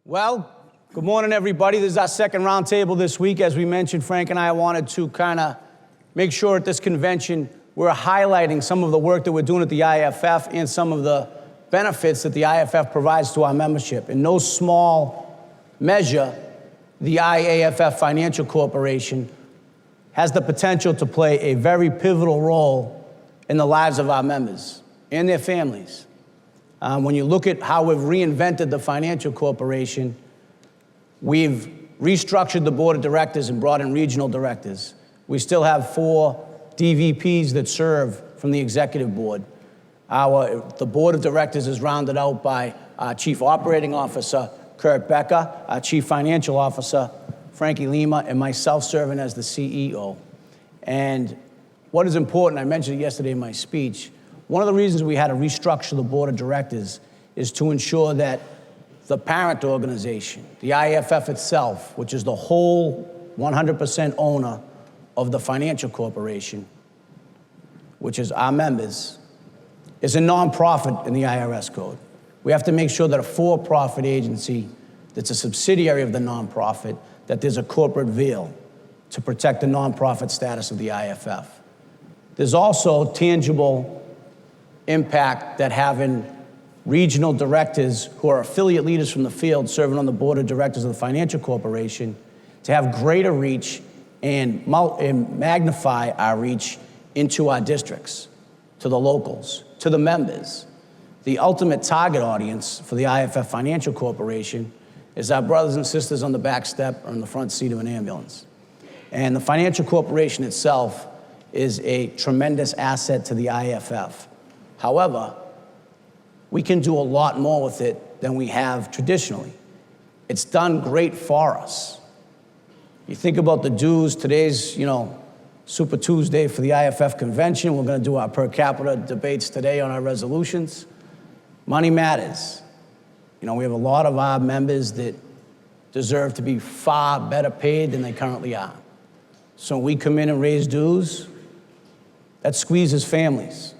Well, good morning, everybody. This is our second roundtable this week. As we mentioned, Frank and I wanted to kind of make sure at this convention we're highlighting some of the work that we're doing at the IAFF and some of the benefits that the IAFF provides to our membership. In no small measure, the IAFF Financial Corporation has the potential to play a very pivotal role in the lives of our members and their families. When you look at how we've reinvented the financial corporation, we've restructured the board of directors and brought in regional directors. We still have 4 DVPs that serve from the executive board. The board of directors is rounded out by our Chief Operating Officer, Becker, our Chief Financial Officer, Líma, and myself serving as the CEO. And what is important, I mentioned it yesterday in my speech, one of the reasons we had to restructure the board of directors is to ensure that the parent organization, the IAFF itself, which is the whole 100% owner of the financial corporation, which is our members, is a nonprofit in the IRS code. We have to make sure that a for-profit agency that's a subsidiary of the nonprofit, that there's a corporate veil to protect the nonprofit status of the IAFF. There's also tangible impact that having regional directors who are affiliate leaders from the field serving on the board of directors of the financial corporation to have greater reach and magnify our reach into our districts, to the locals, to the members. The ultimate target audience for the IAFF Financial Corporation is our brothers and sisters on the back step or in the front seat of an ambulance. And the financial corporation itself is a tremendous asset to the IAFF. However, we can do a lot more with it than we have traditionally. It's done great for us. You think about the dues, today's, Super Tuesday for the IAFF convention. We're going to do our per capita debates today on our resolutions. Money matters. We have a lot of our members that deserve to be far better paid than they currently are. So when we come in and raise dues, that squeezes families.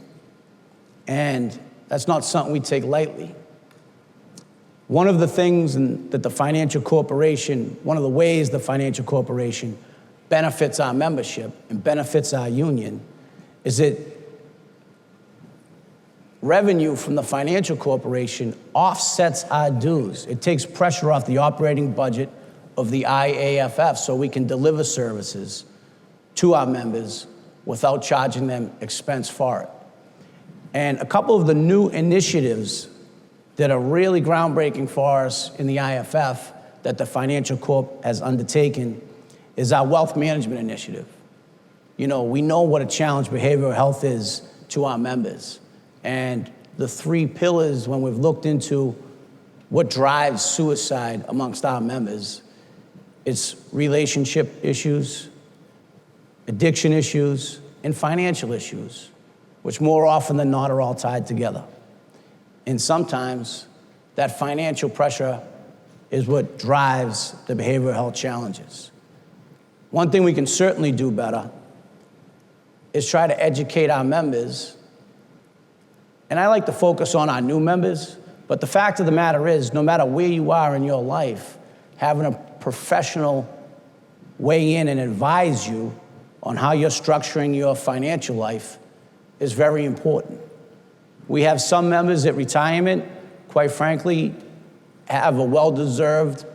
And that's not something we take lightly. One of the things that the financial corporation, one of the ways the financial corporation benefits our membership and benefits our union is that revenue from the financial corporation offsets our dues. It takes pressure off the operating budget of the IAFF so we can deliver services to our members without charging them expense for it. And a couple of the new initiatives that are really groundbreaking for us in the IAFF that the Financial Corp has undertaken is our wealth management initiative. We know what a challenge behavioral health is to our members. And the 3 pillars, when we've looked into what drives suicide amongst our members, it's relationship issues, addiction issues, and financial issues, which more often than not are all tied together. And sometimes that financial pressure is what drives the behavioral health challenges. One thing we can certainly do better is try to educate our members. And I like to focus on our new members, but the fact of the matter is, no matter where you are in your life, having a professional weigh in and advise you on how you're structuring your financial life is very important. We have some members at retirement, quite frankly, have a well-deserved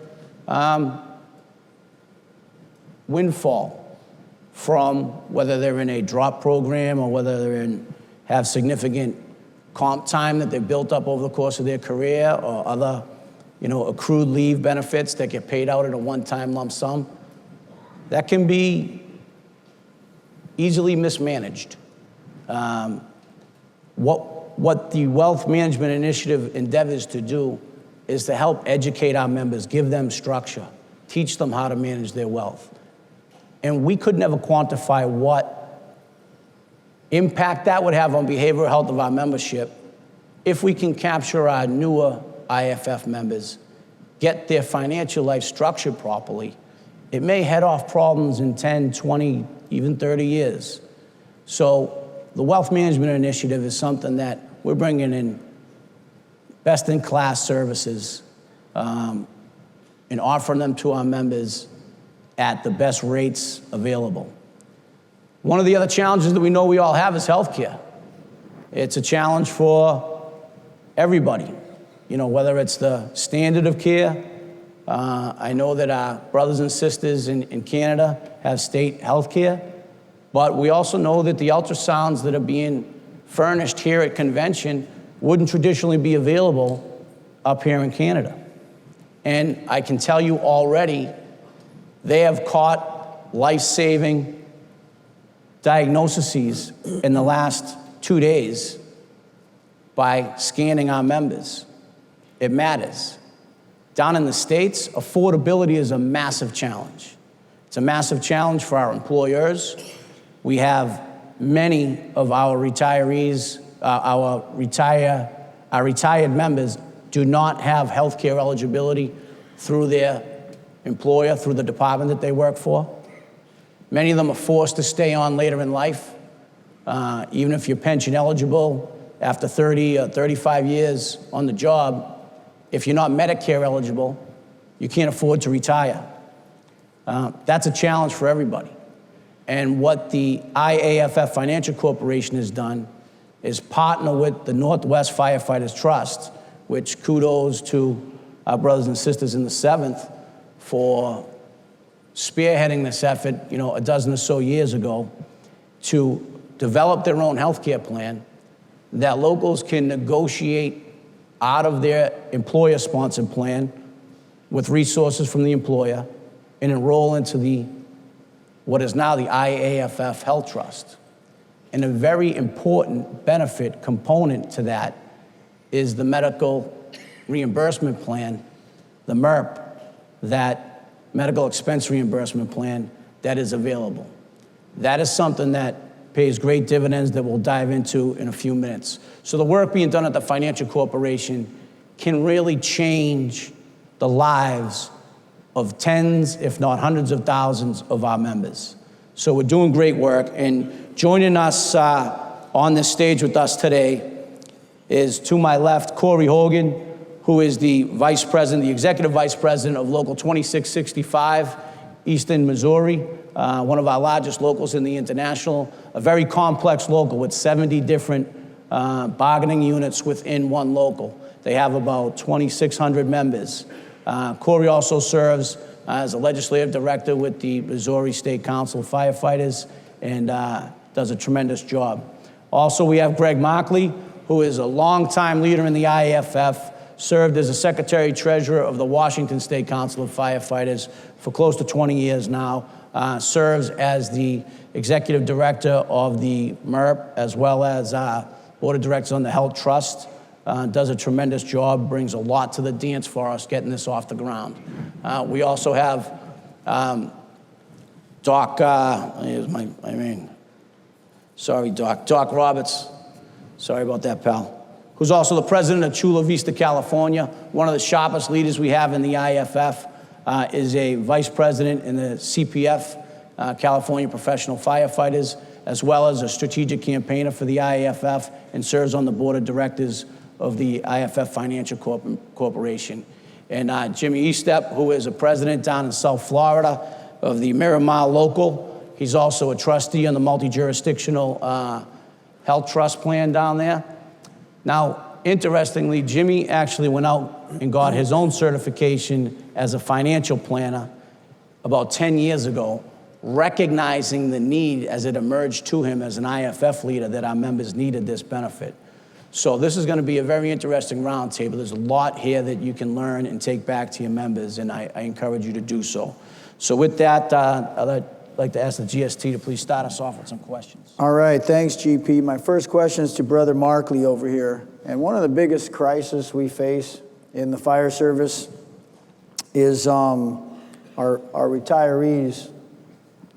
windfall from whether they're in a drop program or whether have significant comp time that they've built up over the course of their career or other, accrued leave benefits that get paid out in a one-time lump sum. That can be easily mismanaged. What the Wealth Management Initiative endeavors to do is to help educate our members, give them structure, teach them how to manage their wealth. And we could never quantify what impact that would have on behavioral health of our membership if we can capture our newer IAFF members, get their financial life structured properly. It may head off problems in 10, 20, even 30 years. So the Wealth Management Initiative is something that we're bringing in best-in-class services and offering them to our members at the best rates available. One of the other challenges that we know we all have is healthcare. It's a challenge for everybody, whether it's the standard of care. I know that our brothers and sisters in Canada have state healthcare, but we also know that the ultrasounds that are being furnished here at convention wouldn't traditionally be available up here in Canada. And I can tell you already, they have caught life-saving diagnoses in the last 2 days by scanning our members. It matters. Down in the States, affordability is a massive challenge. It's a massive challenge for our employers. We have many of our retirees, our retired members do not have health care eligibility through their employer, through the department that they work for. Many of them are forced to stay on later in life. Even if you're pension eligible after 30 or 35 years on the job, if you're not Medicare eligible, you can't afford to retire. That's a challenge for everybody. And what the IAFF Financial Corporation has done is partner with the Northwest Firefighters Trust, which kudos to our brothers and sisters in the 7th for spearheading this effort, a dozen or so years ago, to develop their own healthcare plan that locals can negotiate out of their employer-sponsored plan with resources from the employer and enroll into what is now the IAFF Health Trust. And a very important benefit component to that is the medical reimbursement plan, the MERP, that medical expense reimbursement plan that is available. That is something that pays great dividends that we'll dive into in a few minutes. So the work being done at the Financial Corporation can really change the lives of tens, if not hundreds of thousands of our members. So we're doing great work, and joining us on this stage with us today is, to my left, Corey Hogan, who is the vice president, the executive vice president of Local 2665, Eastern Missouri, one of our largest locals in the international, a very complex local with 70 different bargaining units within one local. They have about 2,600 members. Corey also serves as a legislative director with the Missouri State Council of Firefighters and does a tremendous job. Also, we have Greg Markley, who is a longtime leader in the IAFF, served as a secretary-treasurer of the Washington State Council of Firefighters for close to 20 years now, serves as the executive director of the MERP, as well as board of directors on the Health Trust, does a tremendous job, brings a lot to the dance for us getting this off the ground. We also have Doc, Doc Roberts, sorry about that, pal, who's also the president of Chula, Vista, California. One of the sharpest leaders we have in the IAFF, is a vice president in the CPF, California Professional Firefighters, as well as a strategic campaigner for the IAFF, and serves on the board of directors of the IAFF Financial Corporation. And Jimmy Estep, who is a president down in South Florida of the Miramar local. He's also a trustee on the multi-jurisdictional health trust plan down there. Now, interestingly, Jimmy actually went out and got his own certification as a financial planner about 10 years ago, recognizing the need as it emerged to him as an IAFF leader that our members needed this benefit. So this is going to be a very interesting roundtable. There's a lot here that you can learn and take back to your members, and I encourage you to do so. So with that, I'd like to ask the GST to please start us off with some questions. All right, thanks, GP. My first question is to Brother Markley over here. And one of the biggest crises we face in the fire service is our retirees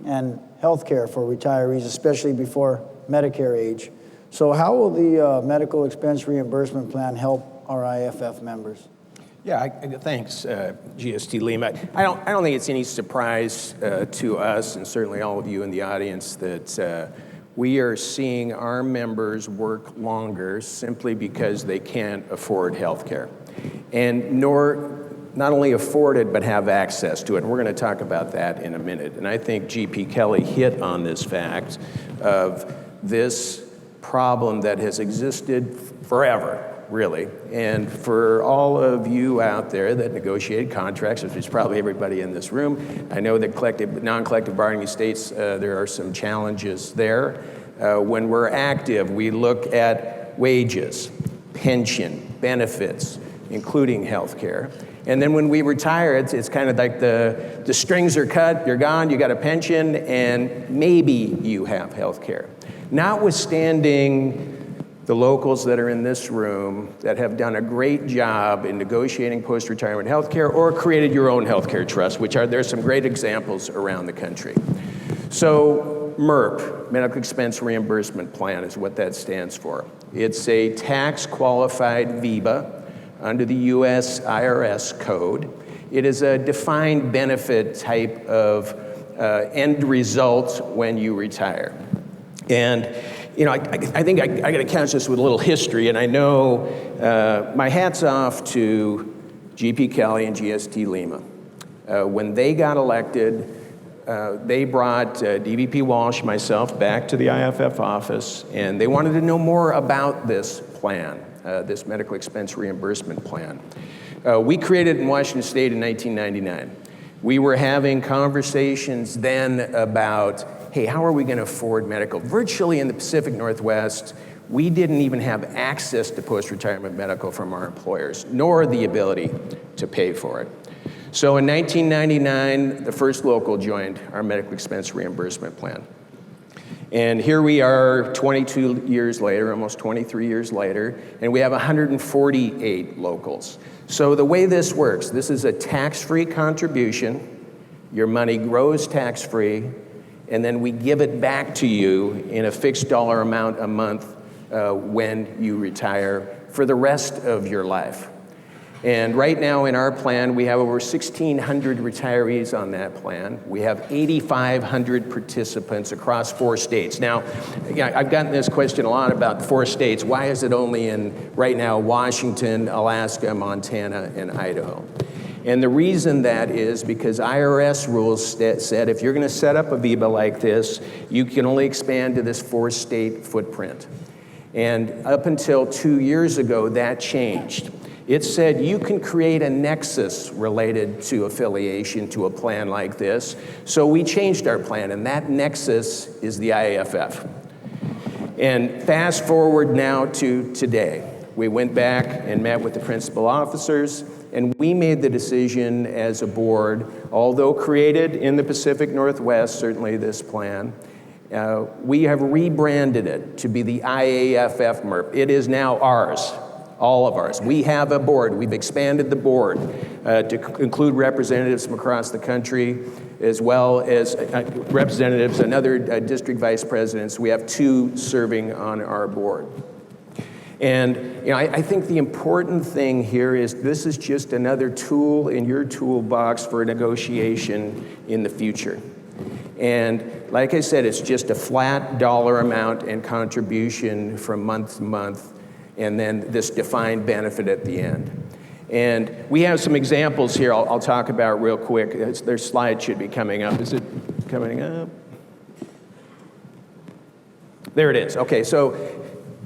and health care for retirees, especially before Medicare age. So how will the medical expense reimbursement plan help our IAFF members? Yeah, thanks, GST Líma. I don't think it's any surprise to us, and certainly all of you in the audience, that we are seeing our members work longer simply because they can't afford health care. And nor not only afford it, but have access to it. And we're going to talk about that in a minute. And I think GP Kelly hit on this fact of this problem that has existed forever, really. And for all of you out there that negotiated contracts, which is probably everybody in this room, I know that non-collective bargaining states, there are some challenges there. When we're active, we look at wages, pension, benefits, including health care. And then when we retire, it's kind of like the strings are cut, you're gone, you got a pension, and maybe you have health care. Notwithstanding the locals that are in this room that have done a great job in negotiating post-retirement health care or created your own health care trust, there's some great examples around the country. So MERP, Medical Expense Reimbursement Plan, is what that stands for. It's a tax-qualified VEBA under the US IRS code. It is a defined benefit type of end result when you retire. And I think I got to couch this with a little history, and I know my hat's off to GP Kelly and GST Líma. When they got elected, they brought DVP Walsh, myself, back to the IAFF office, and they wanted to know more about this plan, this medical expense reimbursement plan. We created it in Washington State in 1999. We were having conversations then about, hey, how are we going to afford medical? Virtually in the Pacific Northwest, we didn't even have access to post-retirement medical from our employers, nor the ability to pay for it. So in 1999, the first local joined our medical expense reimbursement plan. And here we are 22 years later, almost 23 years later, and we have 148 locals. So the way this works, this is a tax-free contribution. Your money grows tax-free, and then we give it back to you in a fixed dollar amount a month when you retire for the rest of your life. And right now in our plan, we have over 1,600 retirees on that plan. We have 8,500 participants across 4 states. Now, I've gotten this question a lot about 4 states. Why is it only in, right now, Washington, Alaska, Montana, and Idaho? And the reason that is because IRS rules said if you're going to set up a VEBA like this, you can only expand to this 4-state footprint. And up until 2 years ago, that changed. It said you can create a nexus related to affiliation to a plan like this. So we changed our plan, and that nexus is the IAFF. And fast forward now to today. We went back and met with the principal officers, and we made the decision as a board, although created in the Pacific Northwest, certainly this plan, we have rebranded it to be the IAFF MERP. It is now ours. All of ours. We have a board. We've expanded the board to include representatives from across the country, as well as representatives and other district vice presidents. We have 2 serving on our board. And I think the important thing here is this is just another tool in your toolbox for negotiation in the future. And like I said, it's just a flat dollar amount and contribution from month to month, and then this defined benefit at the end. And we have some examples here I'll talk about real quick. Their slide should be coming up. Is it coming up? There it is. Okay, so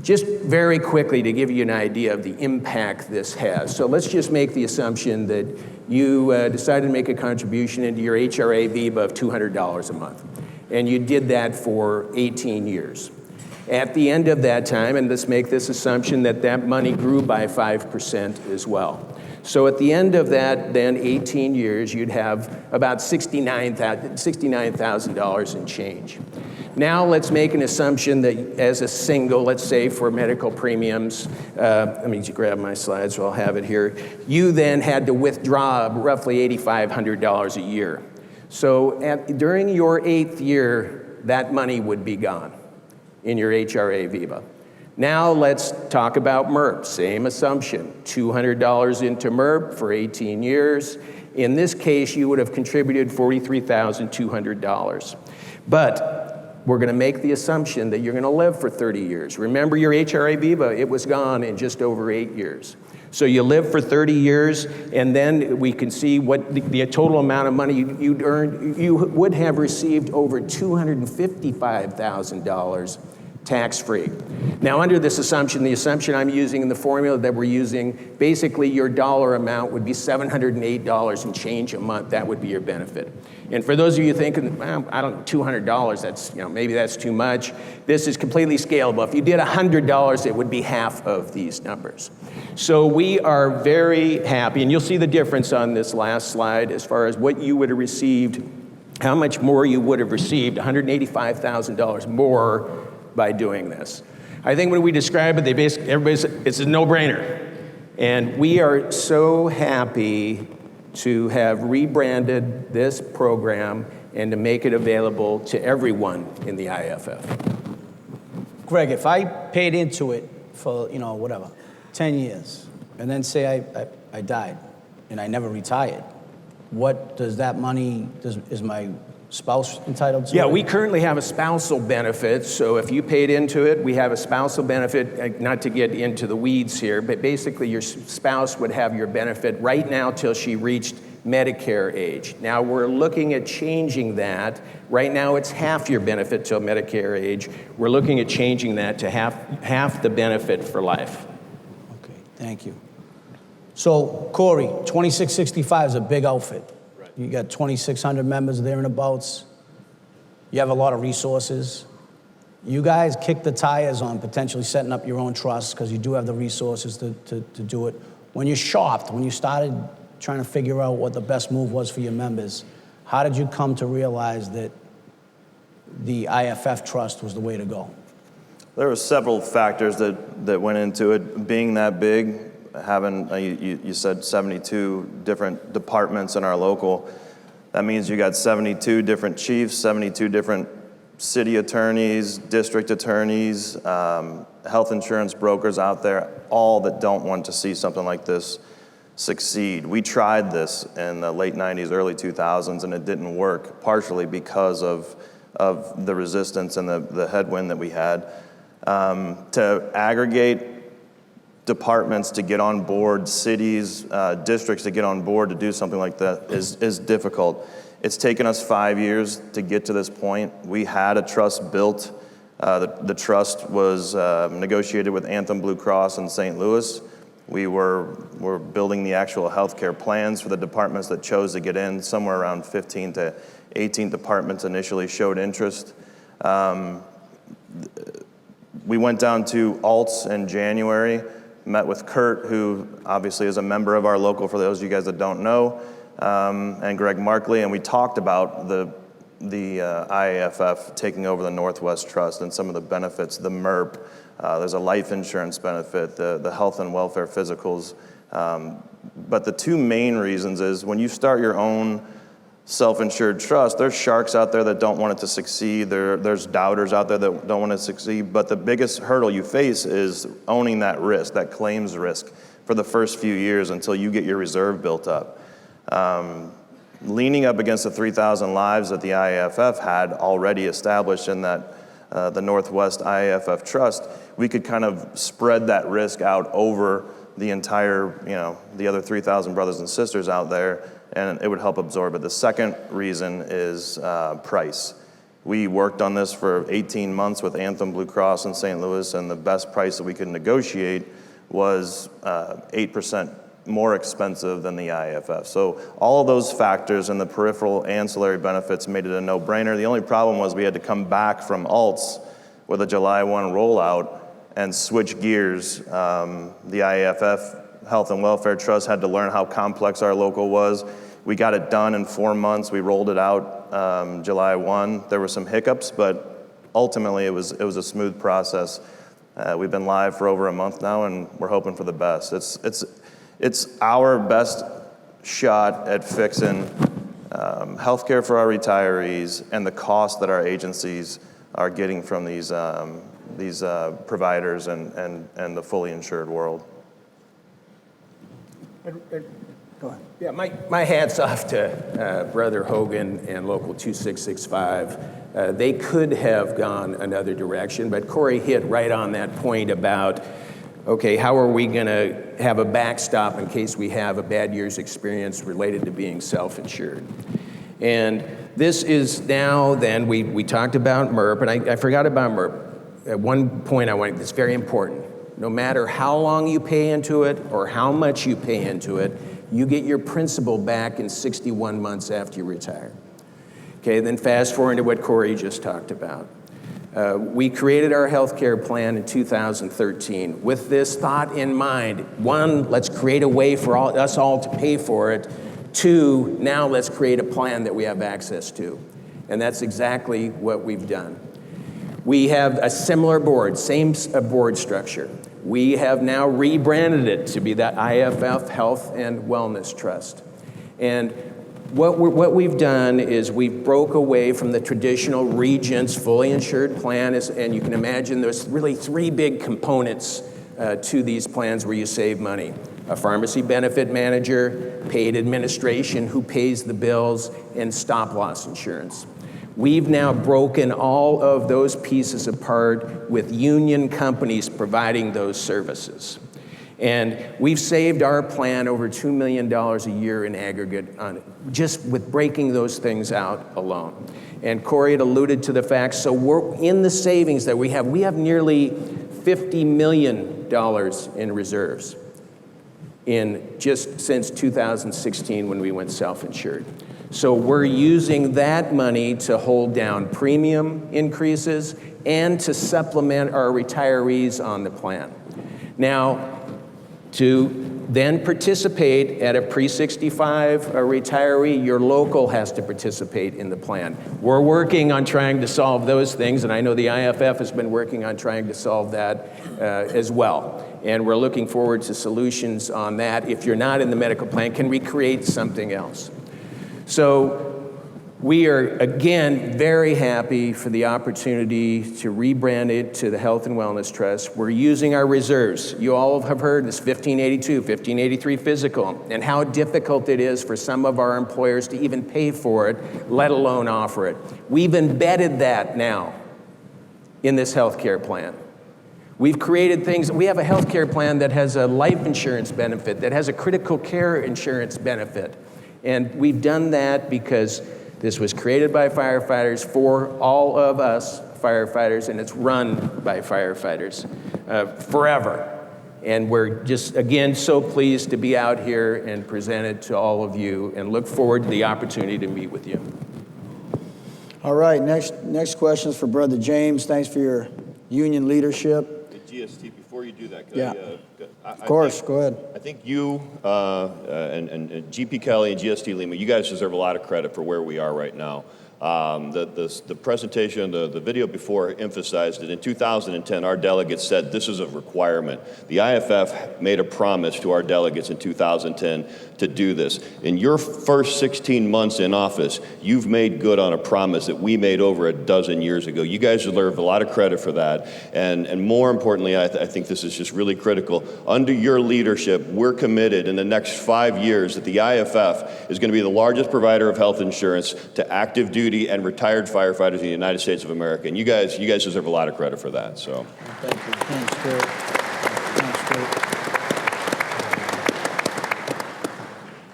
just very quickly to give you an idea of the impact this has. So let's just make the assumption that you decided to make a contribution into your HRA VEBA of $200 a month, and you did that for 18 years. At the end of that time, and let's make this assumption that that money grew by 5% as well. So at the end of that, then 18 years, you'd have about $69,000 in change. Now let's make an assumption that as a single, let's say for medical premiums, let me grab my slides so I'll have it here. You then had to withdraw roughly $8,500 a year. So during your 8th year, that money would be gone in your HRA VEBA. Now let's talk about MERP. Same assumption, $200 into MERP for 18 years. In this case, you would have contributed $43,200. But we're going to make the assumption that you're going to live for 30 years. Remember your HRA Viva, it was gone in just over 8 years. So you live for 30 years, and then we can see what the total amount of money you'd earned. You would have received over $255,000 tax-free. Now, under this assumption, the assumption I'm using in the formula that we're using, basically your dollar amount would be $708 and change a month. That would be your benefit. And for those of you thinking, well, I don't know, $200, that's, maybe that's too much. This is completely scalable. If you did $100, it would be half of these numbers. So we are very happy, and you'll see the difference on this last slide as far as what you would have received, how much more you would have received, $185,000 more by doing this. I think when we describe it, it's a no-brainer. And we are so happy to have rebranded this program and to make it available to everyone in the IAFF. Greg, if I paid into it for, 10 years, and then say I died and I never retired, what does that money, is my spouse entitled to? Yeah, it? we currently have a spousal benefit, so if you paid into it, we have a spousal benefit, not to get into the weeds here, but basically your spouse would have your benefit right now till she reached Medicare age. Now we're looking at changing that. Right now it's half your benefit till Medicare age. We're looking at changing that to half the benefit for life. Okay, thank you. So, Corey, 2665 is a big outfit. Right. You got 2,600 members there and abouts. You have a lot of resources. You guys kick the tires on potentially setting up your own trust because you do have the resources to do it. When you shopped, when you started trying to figure out what the best move was for your members, how did you come to realize that the IAFF trust was the way to go? There were several factors that went into it. Being that big, having, you said 72 different departments in our local, that means you got 72 different chiefs, 72 different city attorneys, district attorneys, health insurance brokers out there, all that don't want to see something like this succeed. We tried this in the late 90s, early 2000s, and it didn't work, partially because of the resistance and the headwind that we had. To aggregate departments to get on board, cities, districts to get on board to do something like that is difficult. It's taken us 5 years to get to this point. We had a trust built. The trust was negotiated with Anthem Blue Cross in St. Louis. We were building the actual healthcare plans for the departments that chose to get in. Somewhere around 15 to 18 departments initially showed interest. We went down to Alts in January, met with Kurt, who obviously is a member of our local, for those of you guys that don't know, and Greg Markley, and we talked about the IAFF taking over the Northwest Trust and some of the benefits, the MERP. There's a life insurance benefit, the health and welfare physicals. But the two main reasons is when you start your own self-insured trust, there's sharks out there that don't want it to succeed. There's doubters out there that don't want it to succeed. But the biggest hurdle you face is owning that risk, that claims risk, for the first few years until you get your reserve built up. Leaning up against the 3,000 lives that the IAFF had already established in that the Northwest IAFF Trust, we could kind of spread that risk out over the entire, the other 3,000 brothers and sisters out there, and it would help absorb it. The second reason is price. We worked on this for 18 months with Anthem Blue Cross in St. Louis, and the best price that we could negotiate was 8% more expensive than the IAFF. So all of those factors and the peripheral ancillary benefits made it a no-brainer. The only problem was we had to come back from Alts with a July 1 rollout and switch gears. The IAFF Health and Welfare Trust had to learn how complex our local was. We got it done in 4 months. We rolled it out July 1. There were some hiccups, but ultimately it was a smooth process. We've been live for over a month now, and we're hoping for the best. It's our best shot at fixing healthcare for our retirees and the cost that our agencies are getting from these providers and the fully insured world. Go ahead. Yeah, my hat's off to Brother Hogan and Local 2665. They could have gone another direction, but Corey hit right on that point about, okay, how are we going to have a backstop in case we have a bad year's experience related to being self-insured? And this is now, then, we talked about MERP, and I forgot about MERP. At one point that's very important. No matter how long you pay into it or how much you pay into it, you get your principal back in 61 months after you retire. Okay, then fast forward to what Corey just talked about. We created our healthcare plan in 2013 with this thought in mind. One, let's create a way for us all to pay for it. Two, now let's create a plan that we have access to. And that's exactly what we've done. We have a similar board, same board structure. We have now rebranded it to be the IAFF Health and Wellness Trust. And what we've done is we've broke away from the traditional Regents fully insured plan, and you can imagine there's really three big components to these plans where you save money. A pharmacy benefit manager, paid administration who pays the bills, and stop-loss insurance. We've now broken all of those pieces apart with union companies providing those services. And we've saved our plan over $2 million a year in aggregate on just with breaking those things out alone. And Corey had alluded to the fact, so we're in the savings that we have nearly $50 million in reserves in just since 2016 when we went self-insured. So we're using that money to hold down premium increases and to supplement our retirees on the plan. Now, to then participate at a pre-65 retiree, your local has to participate in the plan. We're working on trying to solve those things, and I know the IAFF has been working on trying to solve that as well. And we're looking forward to solutions on that. If you're not in the medical plan, can we create something else? So we are, again, very happy for the opportunity to rebrand it to the Health and Wellness Trust. We're using our reserves. You all have heard this 1582, 1583 physical, and how difficult it is for some of our employers to even pay for it, let alone offer it. We've embedded that now in this healthcare plan. We've created things. We have a healthcare plan that has a life insurance benefit, that has a critical care insurance benefit. And we've done that because this was created by firefighters for all of us firefighters, and it's run by firefighters forever. And we're just, again, so pleased to be out here and present it to all of you and look forward to the opportunity to meet with you. All right, next question is for Brother James. Thanks for your union leadership. GST, before you do that, Of course, go ahead. I think you and GP Kelly and GST Líma, you guys deserve a lot of credit for where we are right now. The presentation, the video before emphasized that in 2010, our delegates said this is a requirement. The IAFF made a promise to our delegates in 2010 to do this. In your first 16 months in office, you've made good on a promise that we made over a dozen years ago. You guys deserve a lot of credit for that. And more importantly, I think this is just really critical. Under your leadership, we're committed in the next 5 years that the IAFF is going to be the largest provider of health insurance to active duty and retired firefighters in the United States of America. And you guys deserve a lot of credit for that. So Thank you. Thanks, Kurt. Thanks, Kurt.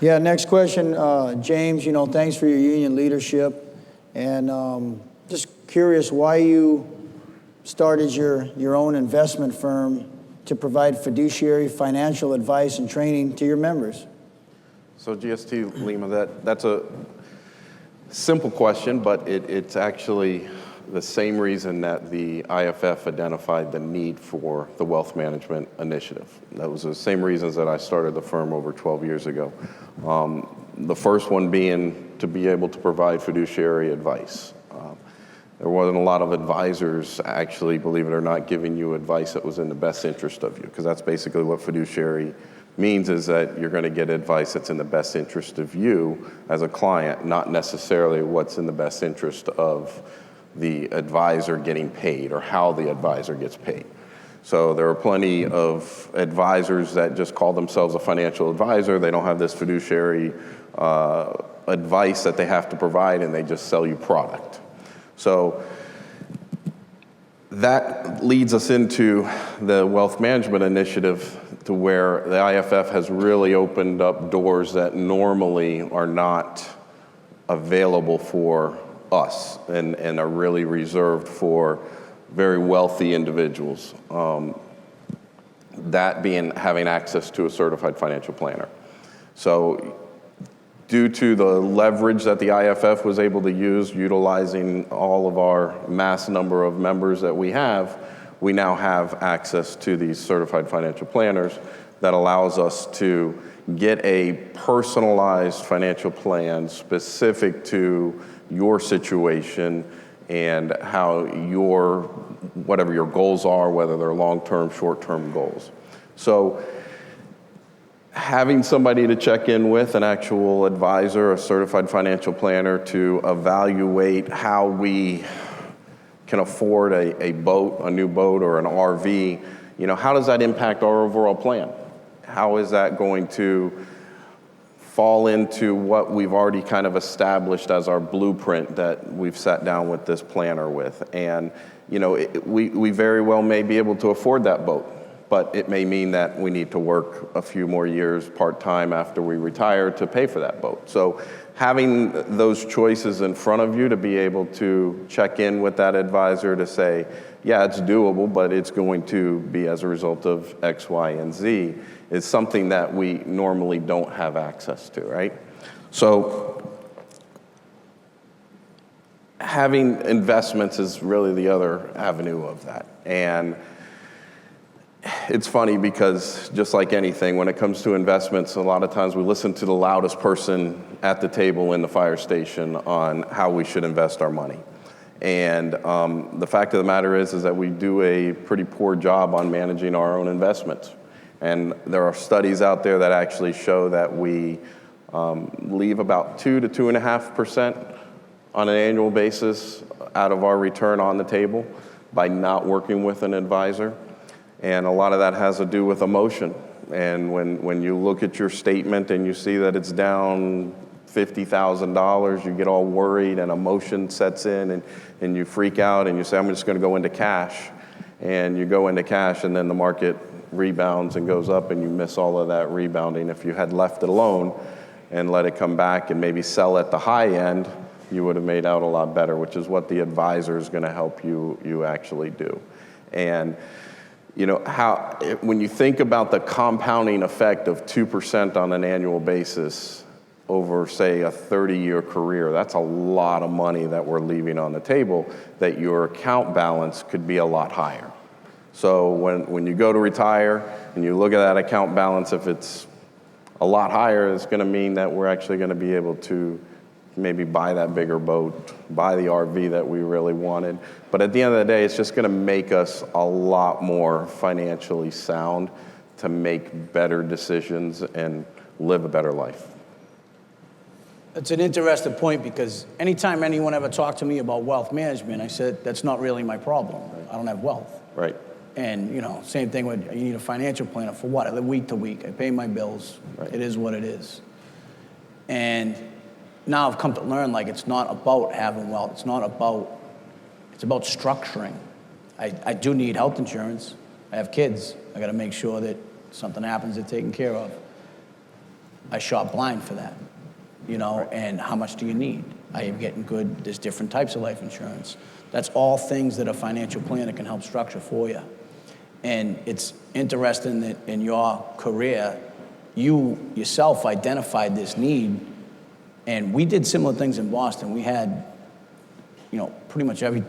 Yeah, next question, James, thanks for your union leadership. And just curious why you started your own investment firm to provide fiduciary financial advice and training to your members. So GST Líma, that's a simple question, but it's actually the same reason that the IAFF identified the need for the wealth management initiative. That was the same reasons that I started the firm over 12 years ago. The first one being to be able to provide fiduciary advice. There wasn't a lot of advisors actually, believe it or not, giving you advice that was in the best interest of you, because that's basically what fiduciary means, is that you're going to get advice that's in the best interest of you as a client, not necessarily what's in the best interest of the advisor getting paid or how the advisor gets paid. So there are plenty of advisors that just call themselves a financial advisor. They don't have this fiduciary advice that they have to provide, and they just sell you product. So that leads us into the wealth management initiative, to where the IAFF has really opened up doors that normally are not available for us and are really reserved for very wealthy individuals. That being having access to a certified financial planner. So due to the leverage that the IAFF was able to use, utilizing all of our mass number of members that we now have access to these certified financial planners that allows us to get a personalized financial plan specific to your situation and how whatever your goals are, whether they're long-term, short-term goals. So having somebody to check in with, an actual advisor, a certified financial planner, to evaluate how we can afford a boat, a new boat, or an RV, how does that impact our overall plan? How is that going to fall into what we've already kind of established as our blueprint that we've sat down with this planner with? And, we very well may be able to afford that boat, but it may mean that we need to work a few more years part-time after we retire to pay for that boat. So having those choices in front of you to be able to check in with that advisor to say, yeah, it's doable, but it's going to be as a result of X, Y, and Z, is something that we normally don't have access to, right? So having investments is really the other avenue of that. And it's funny because just like anything, when it comes to investments, a lot of times we listen to the loudest person at the table in the fire station on how we should invest our money. And the fact of the matter is that we do a pretty poor job on managing our own investments. And there are studies out there that actually show that we leave about 2 to 2.5% on an annual basis out of our return on the table by not working with an advisor. And a lot of that has to do with emotion. And when you look at your statement and you see that it's down $50,000, you get all worried and emotion sets in and you freak out and you say, I'm just going to go into cash. And you go into cash and then the market rebounds and goes up and you miss all of that rebounding. If you had left it alone and let it come back and maybe sell at the high end, you would have made out a lot better, which is what the advisor is going to help you actually do. And when you think about the compounding effect of 2% on an annual basis over, say, a 30-year career, that's a lot of money that we're leaving on the table, that your account balance could be a lot higher. So when you go to retire and you look at that account balance, if it's a lot higher, it's going to mean that we're actually going to be able to maybe buy that bigger boat, buy the RV that we really wanted. But at the end of the day, it's just going to make us a lot more financially sound to make better decisions and live a better life. It's an interesting point because anytime anyone ever talked to me about wealth management, I said, that's not really my problem. I don't have wealth. Right. And, same thing with, you need a financial planner for what? I live week to week. I pay my bills. Right. It is what it is. And now I've come to learn, it's not about having wealth. It's about structuring. I do need health insurance. I have kids. I got to make sure that something happens, they're taken care of. I shop blind for that, right. And how much do you need? I am getting good. There's different types of life insurance. That's all things that a financial planner can help structure for you. And it's interesting that in your career, you yourself identified this need. And we did similar things in Boston. We had, pretty much every,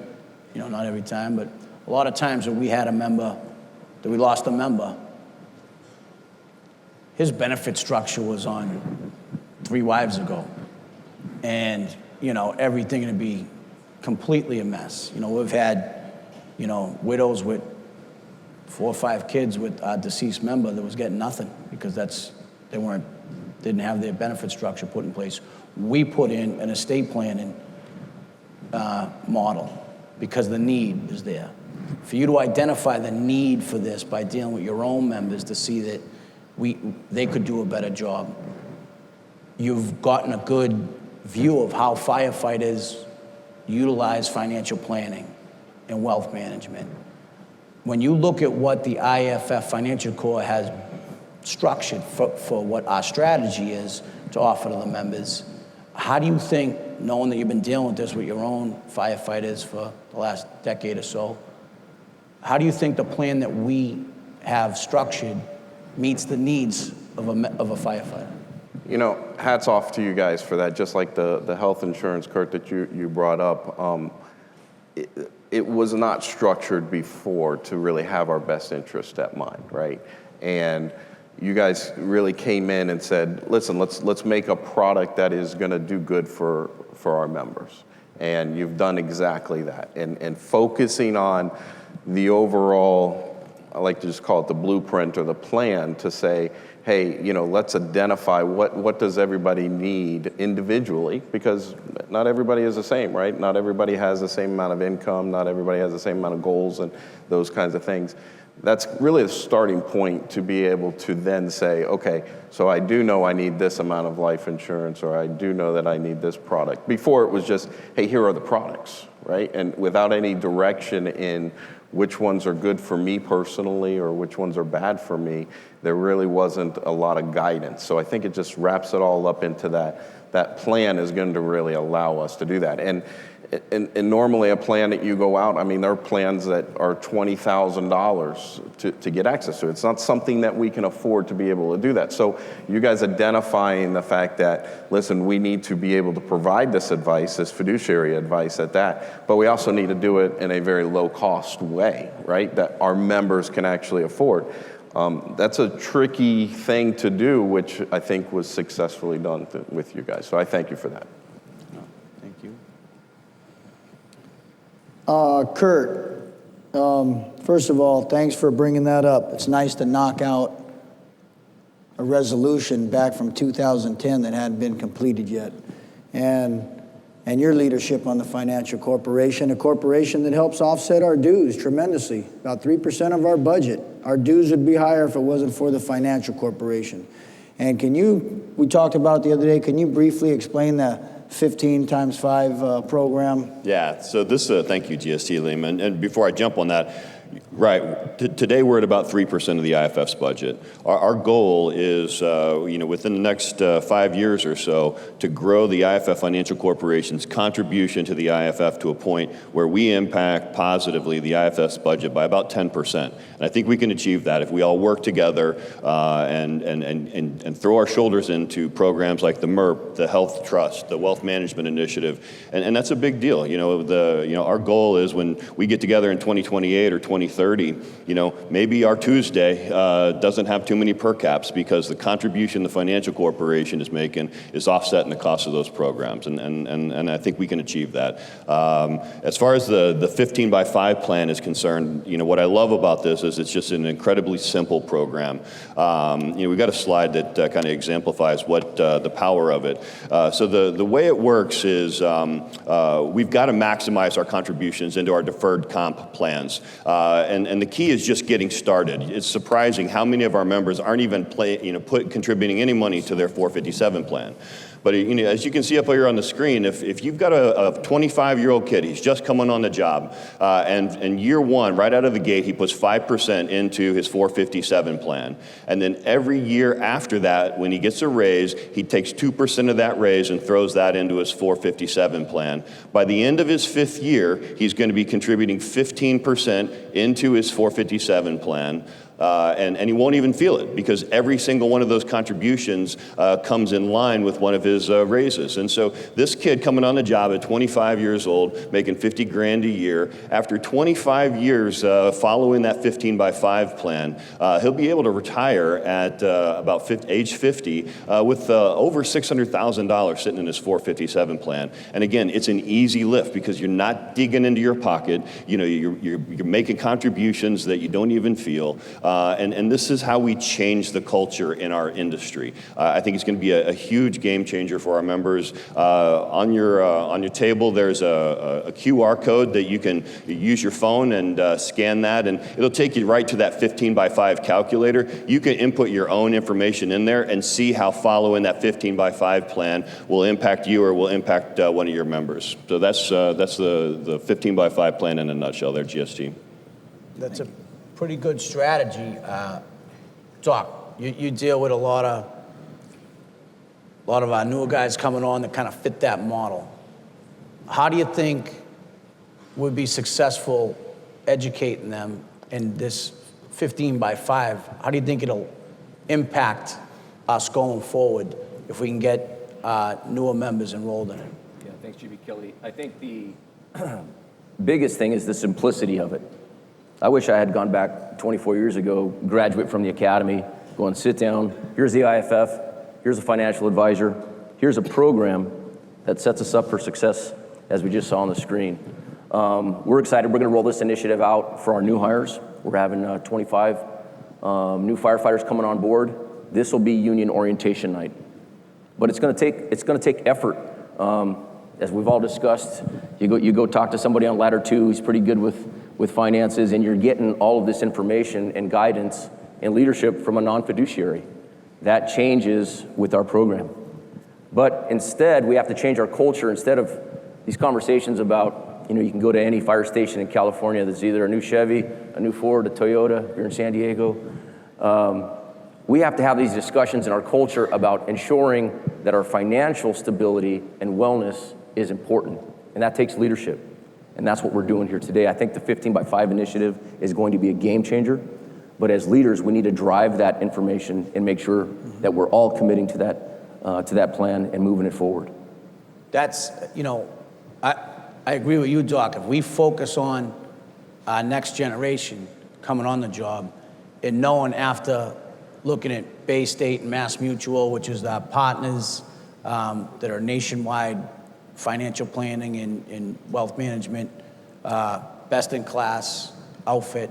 not every time, but a lot of times when we had a member, that we lost a member, his benefit structure was on 3 wives ago. And, everything would be completely a mess. We've had, widows with 4 or 5 kids with a deceased member that was getting nothing because didn't have their benefit structure put in place. We put in an estate planning model because the need is there. for you to identify the need for this by dealing with your own members to see that they could do a better job. You've gotten a good view of how firefighters utilize financial planning and wealth management. When you look at what the IAFF Financial Corps has structured for what our strategy is to offer to the members, how do you think, knowing that you've been dealing with this with your own firefighters for the last decade or so, how do you think the plan that we have structured meets the needs of a firefighter? You know, hats off to you guys for that. Just like the health insurance, Kurt, that you brought up, it was not structured before to really have our best interest at mind, right? And you guys really came in and said, listen, let's make a product that is going to do good for our members. And you've done exactly that. And focusing on the overall, I like to just call it the blueprint or the plan to say, hey, you know, let's identify what does everybody need individually, because not everybody is the same, right? Not everybody has the same amount of income, not everybody has the same amount of goals and those kinds of things. That's really a starting point to be able to then say, okay, so I do know I need this amount of life insurance, or I do know that I need this product. Before it was just, hey, here are the products, right? And without any direction in which ones are good for me personally or which ones are bad for me, there really wasn't a lot of guidance. So I think it just wraps it all up into that plan is going to really allow us to do that. And normally a plan that you go out, I mean, there are plans that are $20,000 to get access to. It's not something that we can afford to be able to do that. So you guys identifying the fact that, listen, we need to be able to provide this advice, this fiduciary advice at that, but we also need to do it in a very low cost way, right? That our members can actually afford. That's a tricky thing to do, which I think was successfully done with you guys. So I thank you for that. Thank you. Kurt, first of all, thanks for bringing that up. It's nice to knock out a resolution back from 2010 that hadn't been completed yet. And your leadership on the financial corporation, a corporation that helps offset our dues tremendously, about 3% of our budget. Our dues would be higher if it wasn't for the financial corporation. And we talked about it the other day, can you briefly explain the 15 times 5 program? Yeah, so this, thank you, GST Líma. And before I jump on that, right, today we're at about 3% of the IAFF's budget. Our goal is, within the next 5 years or so, to grow the IAFF Financial Corporation's contribution to the IAFF to a point where we impact positively the IAFF's budget by about 10%. And I think we can achieve that if we all work together and throw our shoulders into programs like the MERP, the Health Trust, the Wealth Management Initiative, and that's a big deal. Our goal is when we get together in 2028 or 2030, maybe our Tuesday doesn't have too many per caps because the contribution the financial corporation is making is offsetting the cost of those programs, and I think we can achieve that. As far as the 15 by 5 plan is concerned, what I love about this is it's just an incredibly simple program. We've got a slide that kind of exemplifies what the power of it. So the way it works is we've got to maximize our contributions into our deferred comp plans. And the key is just getting started. It's surprising how many of our members aren't even contributing any money to their 457 plan. But as you can see up here on the screen, if you've got a 25-year-old kid, he's just coming on the job, and year one, right out of the gate, he puts 5% into his 457 plan. And then every year after that, when he gets a raise, he takes 2% of that raise and throws that into his 457 plan. By the end of his 5th year, he's going to be contributing 15% into his 457 plan. And he won't even feel it because every single one of those contributions comes in line with one of his raises. And so this kid coming on the job at 25 years old, making $50,000 a year, after 25 years following that 15 by 5 plan, he'll be able to retire at about age 50 with over $600,000 sitting in his 457 plan. And again, it's an easy lift because you're not digging into your pocket. You're making contributions that you don't even feel. And this is how we change the culture in our industry. I think it's going to be a huge game changer for our members. On your table, there's a QR code that you can use your phone and scan that, and it'll take you right to that 15x5 calculator. You can input your own information in there and see how following that 15x5 plan will impact you or will impact one of your members. So that's the 15x5 plan in a nutshell there, GST. That's a pretty good strategy. Doc, you deal with a lot of our newer guys coming on that kind of fit that model. How do you think we'd be successful educating them in this 15x5? How do you think it'll impact us going forward if we can get newer members enrolled in it? Yeah, thanks, GB Kelly. I think the biggest thing is the simplicity of it. I wish I had gone back 24 years ago, graduate from the academy, go and sit down. Here's the IFF, here's a financial advisor, here's a program that sets us up for success, as we just saw on the screen. We're excited. We're going to roll this initiative out for our new hires. We're having 25 new firefighters coming on board. This will be union orientation night, but it's going to take effort. As we've all discussed, you go talk to somebody on ladder 2 who's pretty good with finances, and you're getting all of this information and guidance and leadership from a non-fiduciary. That changes with our program. But instead, we have to change our culture. Instead of these conversations about, you can go to any fire station in California that's either a new Chevy, a new Ford, a Toyota, if you're in San Diego. We have to have these discussions in our culture about ensuring that our financial stability and wellness is important, and that takes leadership. And that's what we're doing here today. I think the 15x5 initiative is going to be a game changer, but as leaders, we need to drive that information and make sure that we're all committing to that plan and moving it forward. That's, I agree with you, Doc. If we focus on our next generation coming on the job and knowing after looking at Bay State and Mass Mutual, which is our partners that are nationwide financial planning and wealth management, best in class outfit,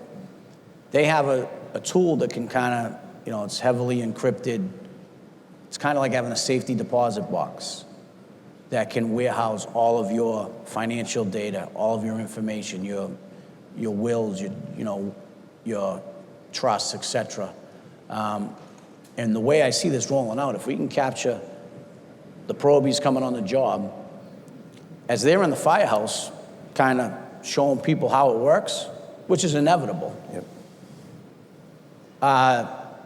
they have a tool that can kind of, it's heavily encrypted. It's kind of like having a safety deposit box that can warehouse all of your financial data, all of your information, your wills, your trusts, etc. And the way I see this rolling out, if we can capture the probies coming on the job, as they're in the firehouse, kind of showing people how it works, which is inevitable. Yep.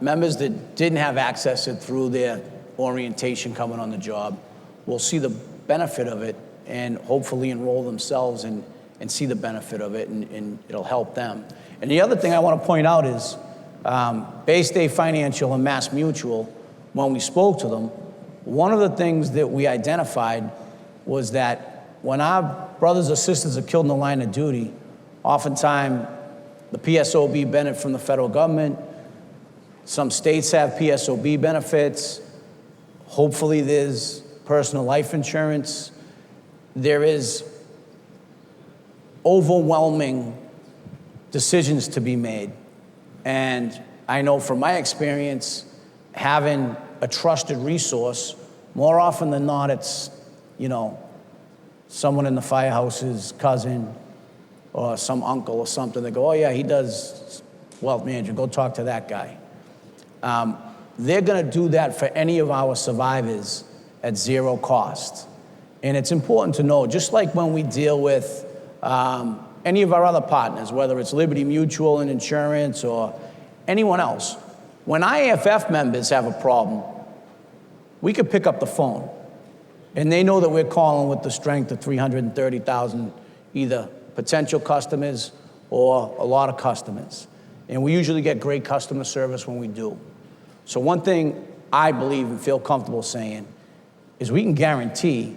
Members that didn't have access to it through their orientation coming on the job will see the benefit of it and hopefully enroll themselves and see the benefit of it, and it'll help them. And the other thing I want to point out is Bay State Financial and Mass Mutual, when we spoke to them, one of the things that we identified was that when our brothers or sisters are killed in the line of duty, oftentimes the PSOB benefit from the federal government. Some states have PSOB benefits. Hopefully there's personal life insurance. There is overwhelming decisions to be made. And I know from my experience, having a trusted resource, more often than not, it's, someone in the firehouse's cousin or some uncle or something. They go, oh yeah, he does wealth management, go talk to that guy. They're gonna do that for any of our survivors at zero cost. And it's important to know, just like when we deal with any of our other partners, whether it's Liberty Mutual and insurance or anyone else, when IAFF members have a problem, we could pick up the phone. And they know that we're calling with the strength of 330,000 either potential customers or a lot of customers. And we usually get great customer service when we do. So one thing I believe and feel comfortable saying is we can guarantee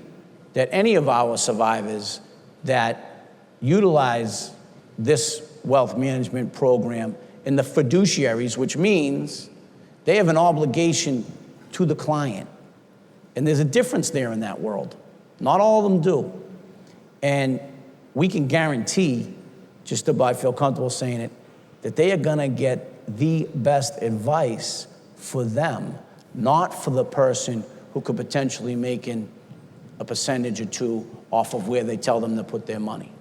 that any of our survivors that utilize this wealth management program and the fiduciaries, which means they have an obligation to the client. And there's a difference there in that world. Not all of them do. And we can guarantee, just about feel comfortable saying it, that they are gonna get the best advice for them, not for the person who could potentially make in a percentage or two off of where they tell them to put their money.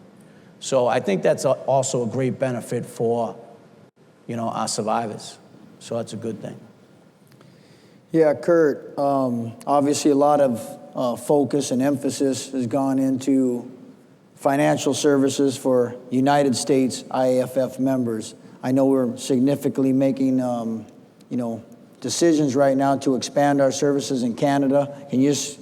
So I think that's also a great benefit for, our survivors. So that's a good thing. Yeah, Kurt, obviously a lot of focus and emphasis has gone into financial services for United States IAFF members. I know we're significantly making, decisions right now to expand our services in Canada. Can you just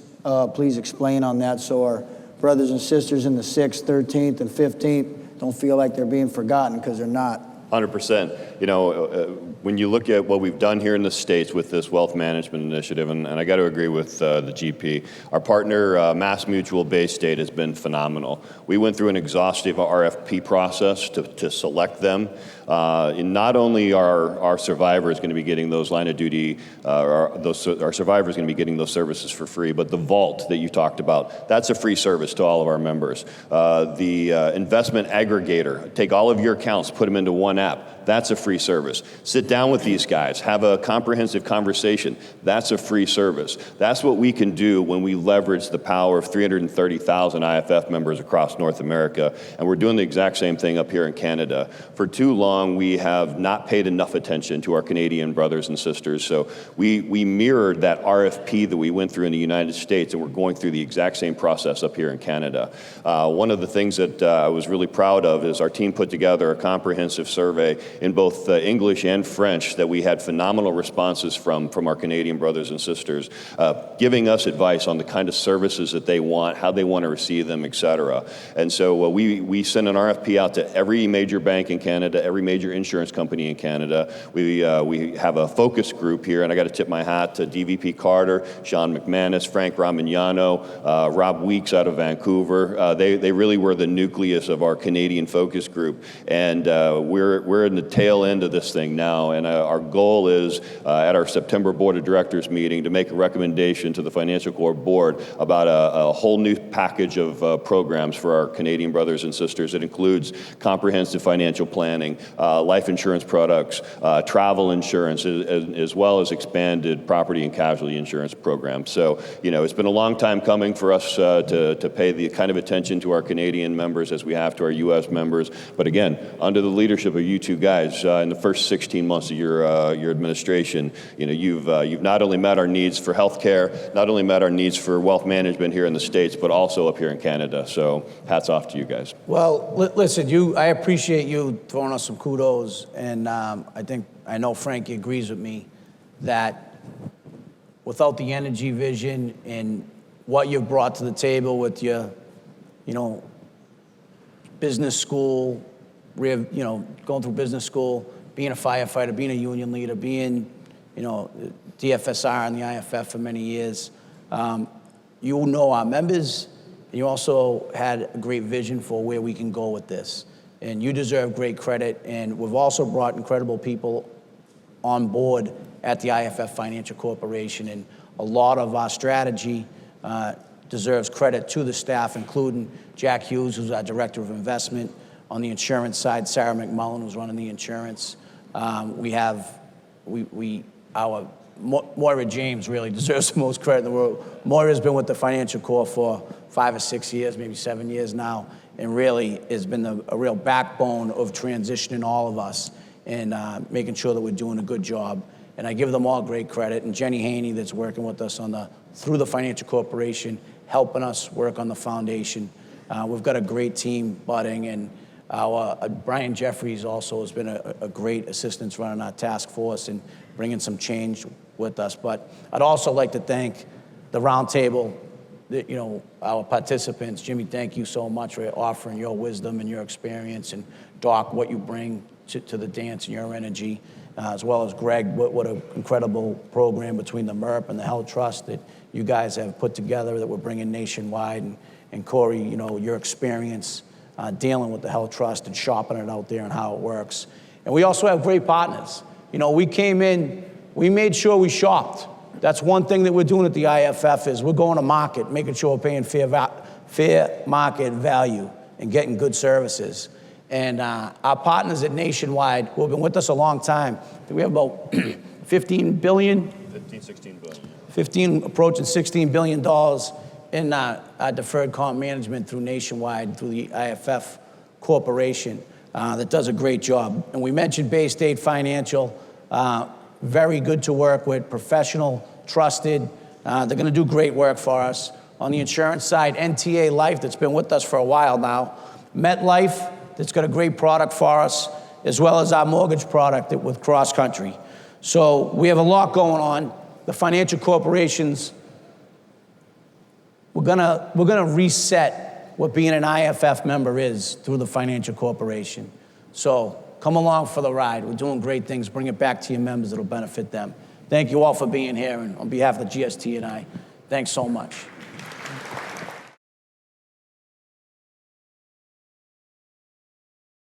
please explain on that so our brothers and sisters in the 6th, 13th, and 15th don't feel like they're being forgotten, because they're not. 100%. When you look at what we've done here in the States with this wealth management initiative, and I got to agree with the GP, our partner, Mass Mutual Bay State, has been phenomenal. We went through an exhaustive RFP process to select them. And not only are our survivors going to be getting those line of duty, our survivors going to be getting those services for free, but the vault that you talked about, that's a free service to all of our members. The investment aggregator, take all of your accounts, put them into one app. That's a free service. Sit down with these guys, have a comprehensive conversation. That's a free service. That's what we can do when we leverage the power of 330,000 IFF members across North America, and we're doing the exact same thing up here in Canada. For too long, we have not paid enough attention to our Canadian brothers and sisters, so we mirrored that RFP that we went through in the United States, and we're going through the exact same process up here in Canada. One of the things that I was really proud of is our team put together a comprehensive survey in both English and French that we had phenomenal responses from our Canadian brothers and sisters, giving us advice on the kind of services that they want, how they want to receive them, et cetera. And so we sent an RFP out to every major bank in Canada, every major insurance company in Canada. We have a focus group here, and I got to tip my hat to DVP Carter, Sean McManus, Frank Ramignano, Rob Weeks out of Vancouver. They really were the nucleus of our Canadian focus group, and we're in the tail end of this thing now, and our goal is at our September Board of Directors meeting to make a recommendation to the Financial Corps Board about a whole new package of programs for our Canadian brothers and sisters. It includes comprehensive financial planning, life insurance products, travel insurance, as well as expanded property and casualty insurance programs. So, it's been a long time coming for us to pay the kind of attention to our Canadian members as we have to our U.S. members. But again, under the leadership of you two guys, in the first 16 months of your administration, you've not only met our needs for healthcare, not only met our needs for wealth management here in the States, but also up here in Canada. So hats off to you guys. Well, listen, I appreciate you throwing us some kudos, and I know Frankie agrees with me that without the energy, vision, and what you've brought to the table with your, business school, going through business school, being a firefighter, being a union leader, being, DFSR and the IFF for many years. You know our members, and you also had a great vision for where we can go with this. And you deserve great credit, and we've also brought incredible people on board at the IFF Financial Corporation, and a lot of our strategy deserves credit to the staff, including Jack Hughes, who's our Director of Investment. On the insurance side, Sarah McMullen, who's running the insurance. Moira James really deserves the most credit in the world. Moira's been with the Financial Corps for 5 or 6 years, maybe 7 years now, and really has been a real backbone of transitioning all of us and making sure that we're doing a good job. And I give them all great credit. And Jenny Haney, that's working with us through the Financial Corporation, helping us work on the foundation. We've got a great team budding, and Brian Jeffries also has been a great assistance running our task force and bringing some change with us. But I'd also like to thank the Roundtable, our participants. Jimmy, thank you so much for offering your wisdom and your experience, and Doc, what you bring to the dance and your energy, as well as Greg, what an incredible program between the MERP and the Health Trust that you guys have put together that we're bringing nationwide. And Corey, your experience dealing with the Health Trust and shopping it out there and how it works. And we also have great partners. We came in, we made sure we shopped. That's one thing that we're doing at the IAFF is we're going to market, making sure we're paying fair market value and getting good services. And our partners at Nationwide, who have been with us a long time, we have about 15 billion, 16 billion. 15 approaching $16 billion in our deferred comp management through Nationwide, through the IAFF Corporation, that does a great job. And we mentioned Bay State Financial, very good to work with, professional, trusted. They're going to do great work for us. On the insurance side, NTA Life, that's been with us for a while now. MetLife, that's got a great product for us, as well as our mortgage product with Cross Country. So we have a lot going on. The financial corporations, we're gonna reset what being an IAFF member is through the financial corporation. So come along for the ride. We're doing great things. Bring it back to your members. It'll benefit them. Thank you all for being here, and on behalf of the GST and I, thanks so much.